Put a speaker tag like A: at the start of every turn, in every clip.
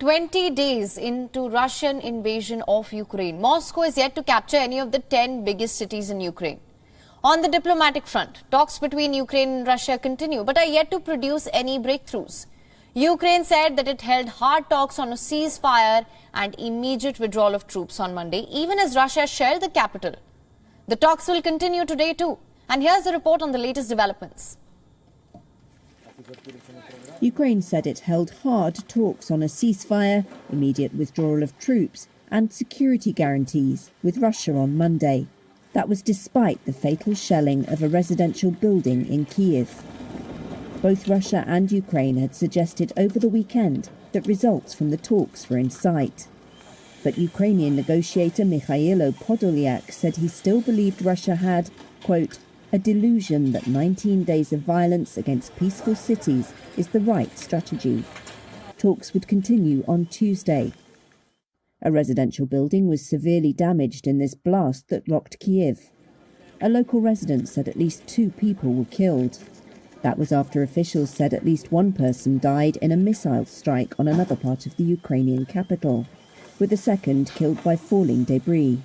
A: 20 days into Russian invasion of Ukraine, Moscow is yet to capture any of the 10 biggest cities in Ukraine. On the diplomatic front, talks between Ukraine and Russia continue but are yet to produce any breakthroughs. Ukraine said that it held hard talks on a ceasefire and immediate withdrawal of troops on Monday, even as Russia shelled the capital. The talks will continue today too. And here's the report on the latest developments.
B: Ukraine said it held hard talks on a ceasefire, immediate withdrawal of troops and security guarantees with Russia on Monday. That was despite the fatal shelling of a residential building in Kyiv. Both Russia and Ukraine had suggested over the weekend that results from the talks were in sight. But Ukrainian negotiator Mikhailo Podolyak said he still believed Russia had, quote, a delusion that 19 days of violence against peaceful cities is the right strategy. Talks would continue on Tuesday. A residential building was severely damaged in this blast that rocked Kyiv. A local resident said at least 2 people were killed. That was after officials said at least 1 person died in a missile strike on another part of the Ukrainian capital, with a second killed by falling debris.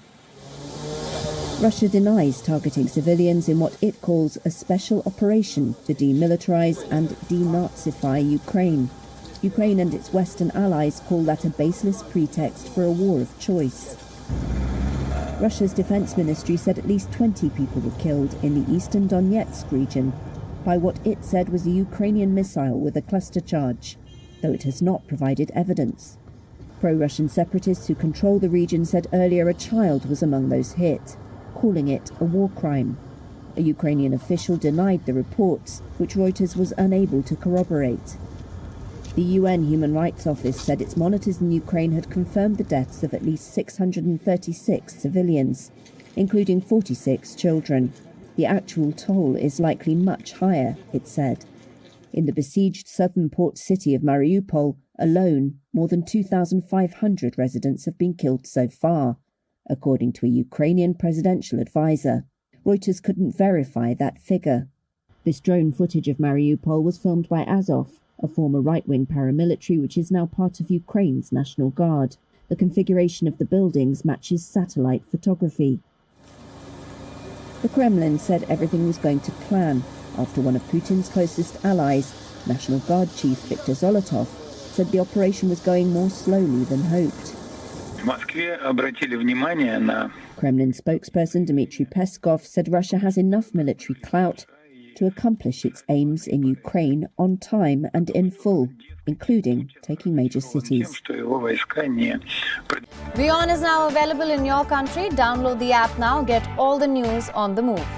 B: Russia denies targeting civilians in what it calls a special operation to demilitarize and denazify Ukraine. Ukraine and its Western allies call that a baseless pretext for a war of choice. Russia's defense ministry said at least 20 people were killed in the eastern Donetsk region by what it said was a Ukrainian missile with a cluster charge, though it has not provided evidence. Pro-Russian separatists who control the region said earlier a child was among those hit, calling it a war crime. A Ukrainian official denied the reports, which Reuters was unable to corroborate. The UN Human Rights Office said its monitors in Ukraine had confirmed the deaths of at least 636 civilians, including 46 children. The actual toll is likely much higher, it said. In the besieged southern port city of Mariupol alone, more than 2,500 residents have been killed so far, according to a Ukrainian presidential advisor. Reuters couldn't verify that figure. This drone footage of Mariupol was filmed by Azov, a former right-wing paramilitary which is now part of Ukraine's National Guard. The configuration of the buildings matches satellite photography. The Kremlin said everything was going to plan after one of Putin's closest allies, National Guard Chief Viktor Zolotov, said the operation was going more slowly than hoped. Kremlin spokesperson Dmitry Peskov said Russia has enough military clout to accomplish its aims in Ukraine on time and in full, including taking major cities.
A: WION is now available in your country. Download the app now. Get all the news on the move.